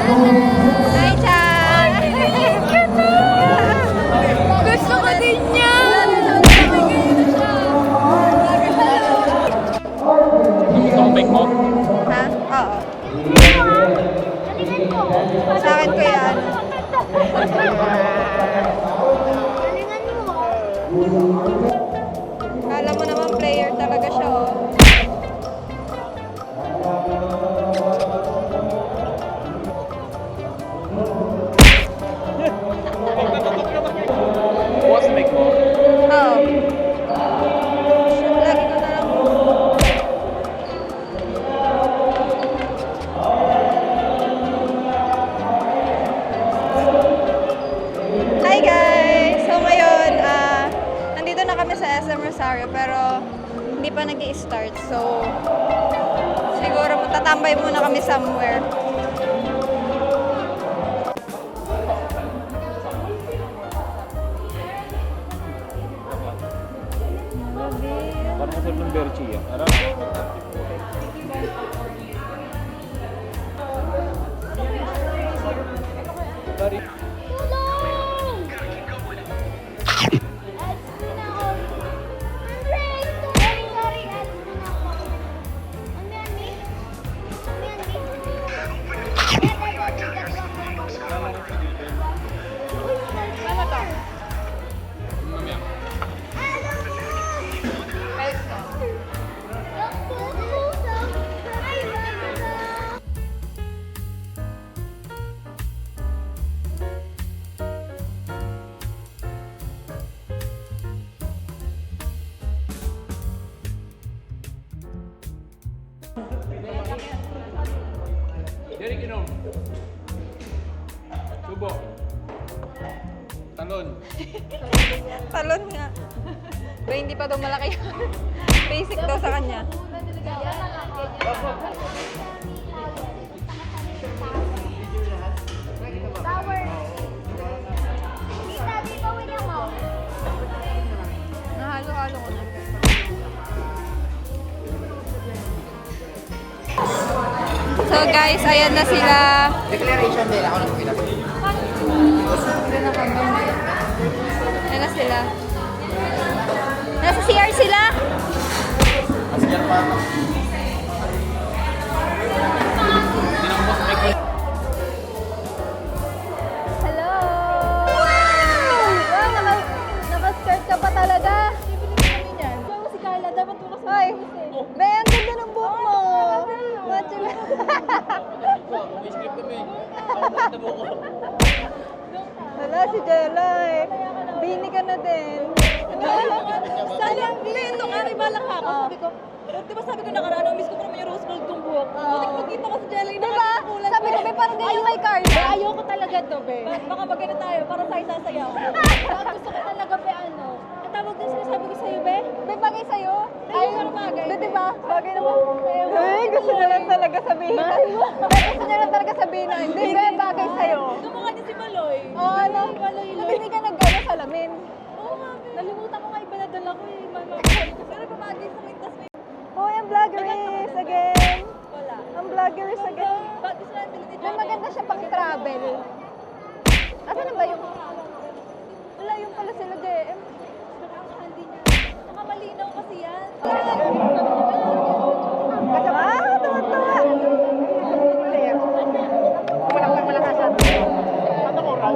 Hi, Chan! Gusto ko din niya! Topic mo? Ha? Oo. Sa akin ko yan. Kala mo naman player talaga siya, oh. What's mic mo? Oo. Lagi ko na lang. Hi guys! So ngayon, nandito na kami sa SM Rosario pero hindi pa nag-i-start. So, siguro matatambay muna kami somewhere. Parang masarap ng Berchi yan. Parang Derek, inom. Subo. Talon. Talon nga. Ba, hindi pa daw malaki yun. Basic daw sa kanya. Nahalo-halo ko na. So guys, ayan na sila. Declaration din ako nang pinag. Ayan na sila. Nasa CR sila. Asyan pa. Hello! Wow! Naka-skirt ka pa talaga. Ano si Carla? Dapat mo kasi Hoy! Be, ang ganda ng buhok mo. Macho lang. May script kami. Wala si Jelay. Bini ka na din. Sana ang bino nga, may balak ako. Sabi ko, di ba sabi ko nakaraan, miss ko pa naman yung rose gold kong buhok. Butik magkita ko si Jelly na Diba? Sabi ko, be, parang ganyan kay Carla. Ayoko talaga to, be. Baka magano tayo, para tayo sasayaw. Gusto ko talaga, be, ano. Ang tawag din sinasabi ko sa'yo, be. Be, bagay sa'yo. Ay, pero bagay. Be, diba? Bagay naman. Ay, gusto niya lang talaga sabihin. Be, gusto niya lang talaga sabihin na, hindi, be, bagay sa'yo. Kamukha niya si Maloy. Oo, ano? Maloy, Ba't hindi ka nag-gano salamin? Oo nga, be. Nalimutan ko nga ibanadala ko eh. Pero pamagay sa mintas may Hoy, ang vloggeries again. wala. Ang vloggeries again. Ba't gusto natin ni May maganda siya pang travel. Asa na ba yung... Wala yung pala sila JM. Nakakahandi niya. Nakamalinaw kasi yan. Tuwa-tuwa. Malakasan. Ano ko raw?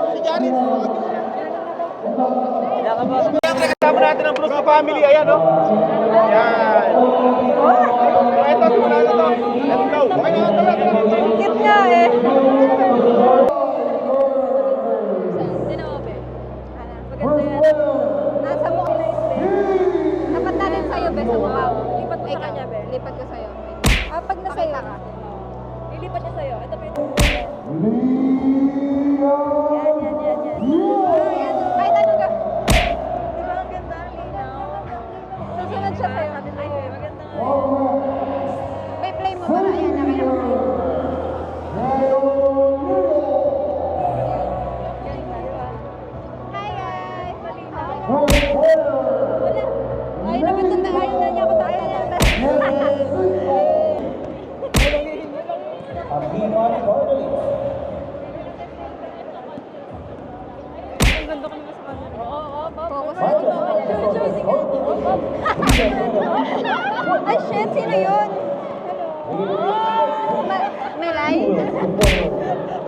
Si Janice. Kasama natin ang Brusco family. Ayan, no? Ayan. Oh, ito, simula na to. Let's go. Okay na, tara. Cute nga eh. Tinawa, be. Maganda yan. Nasa mukha na is be. Dapat na rin sa'yo, be, sa mukha mo. Lipat mo sa kanya, be. Lipat ko sa'yo. Pag na sa'yo. Lilipat niya sa'yo. Ito pa yung... Yan. Kahit ano ka. Di ba ang ganda? Ang linaw. Susunod siya sa'yo. Ay, maganda nga. May play mo para ayan na kaya play. Galing na, di ba? Hi guys! Wala. Ayaw na niya ako tayo. Ay, shit! Sino yun? Melay?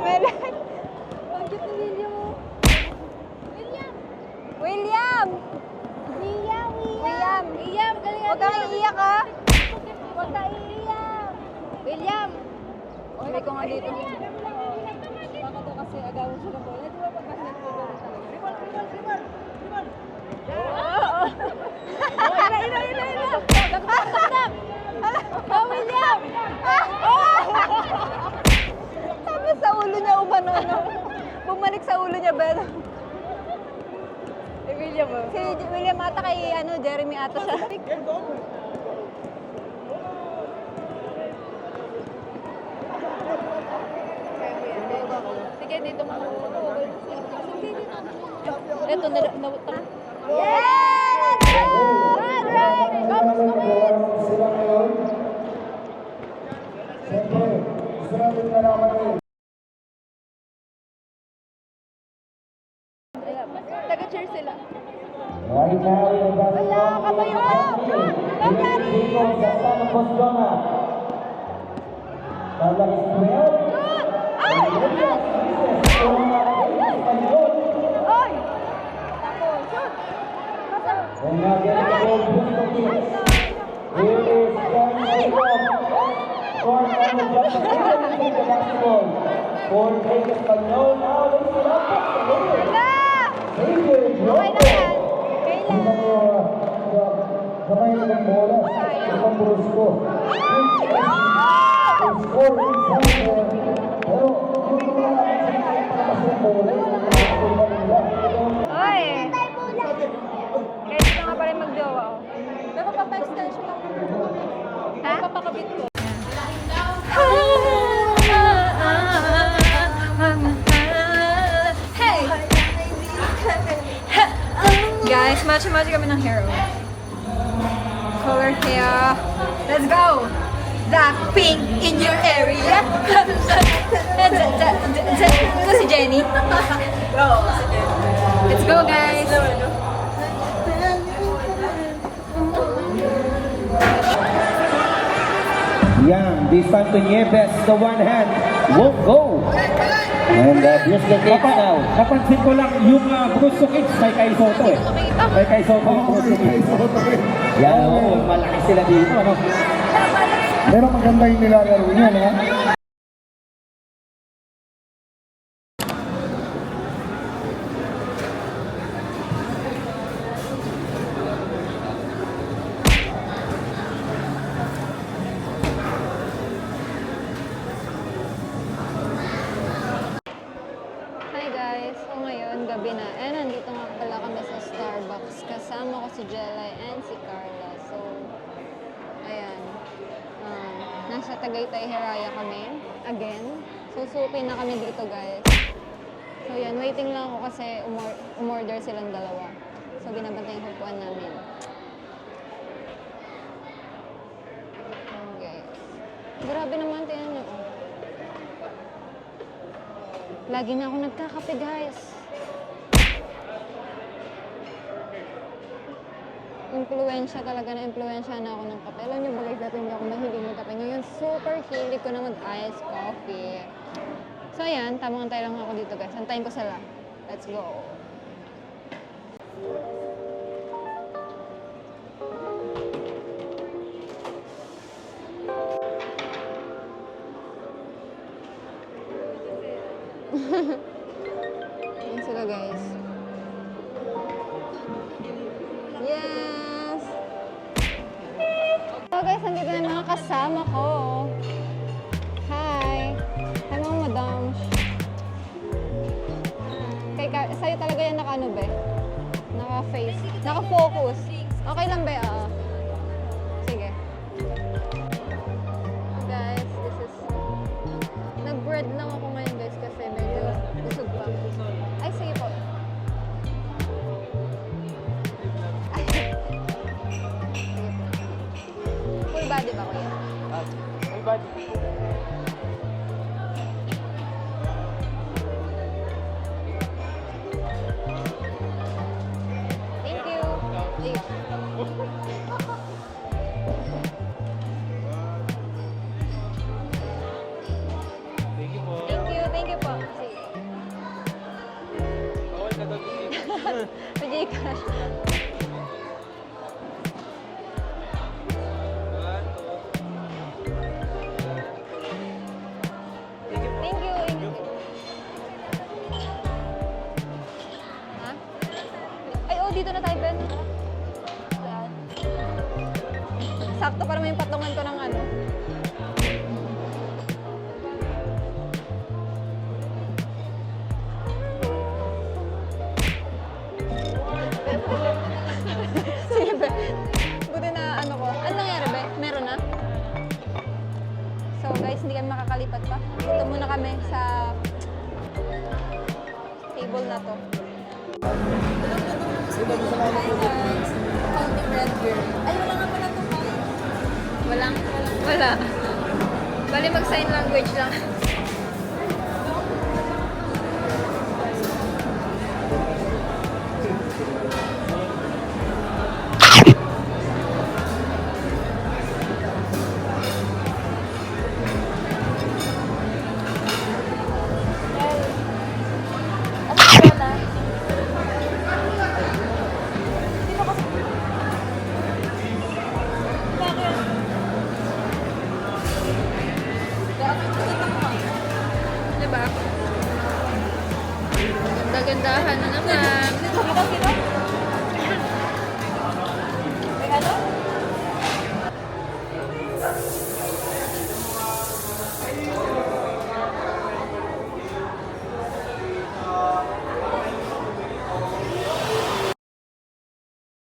Melay? Ang cute ni William mo. William! William! William, galing Huwag kang iiyak, ha? Huwag ka iiyak. William! Sabi ko nga dito. Baka daw kasi agawin siya ng bola. Di ba pag basket ko talaga? Ribbon! Ina! Dagdag! Oh, William! Tapos sa ulo niya umano, no? Bumalik sa ulo niya, Bel. William mo. Si William ata kay Jeremy ata siya. Sige, dito mo. Sige, dito. Ito, nawutang. Yeah! Let's go! Vamos, Kuwait! Taga-cheer sila. Wala, kabayo ka! Oy! For Drake Espanyol, now let's get up. Wala! Xavier Okay Joko. na yan. Kailan? Kamay ng bola. Ang Brusco. Score inside there. Pero, yung mga palabas ng bola, yung mga nila. Oy! Kaya dito nga pa rin mag-jowa, oh. Pero papa-extension ako. Ha? Papakabit ko. Hey! Guys, match-match kami ng hero. Color hair. Let's go! Black pink in your area. Ito si Jenny. Let's go, guys! Yan, this time to Nieves, the one hand won't go. And Brusco kicks now. Napansin ko lang yung Brusco kicks kay Kai Soto eh. Kay Kai Soto yung Brusco kicks. Yan, oo, malaki sila dito, ano? Pero maganda yung nilalaro niya, ha? Hi guys! So ngayon, gabi na. And nandito nga pala kami sa Starbucks. Kasama ko si Jelay and si Carla. So, ayan. Nasa Tagaytay Hiraya kami. Again. Susukin na kami dito guys. So yan, waiting lang ako kasi umorder silang dalawa. So binabantay yung upuan namin. Okay. Grabe naman, tiyan nyo. Oh. Lagi na ako nagkakape, guys. Impluwensya talaga na impluwensya na ako ng kape. Alam niyo ba guys, dati hindi ako mahilig magkape. Ngayon, super hilig ko na mag-iced coffee. So, ayan. Tamang antay lang ako dito, guys. Antayin ko sila. Let's go. Ayan sila guys. Yes! So guys, nandito na yung mga kasama ko. Hi! Hi mga madams. Sa'yo talaga yan naka-ano be? Naka-face. Naka-focus. Okay lang be? Oo. Sige. Guys, this is... Nag-bread lang ako ngayon guys kasi medyo busog pa. Ay, sige po. Ay. Sige po. Full body ba kuya? Full body. Thank you. Ayun. Sakto pa naman yung patungan ko ng ano. Sige, be. Buti na ano ko. Ano nangyari, be? Meron na? So, guys, hindi kami makakalipat pa. Dito muna kami sa table na to. Ay, wala nga pala ito. Wala. Bali mag-sign language lang.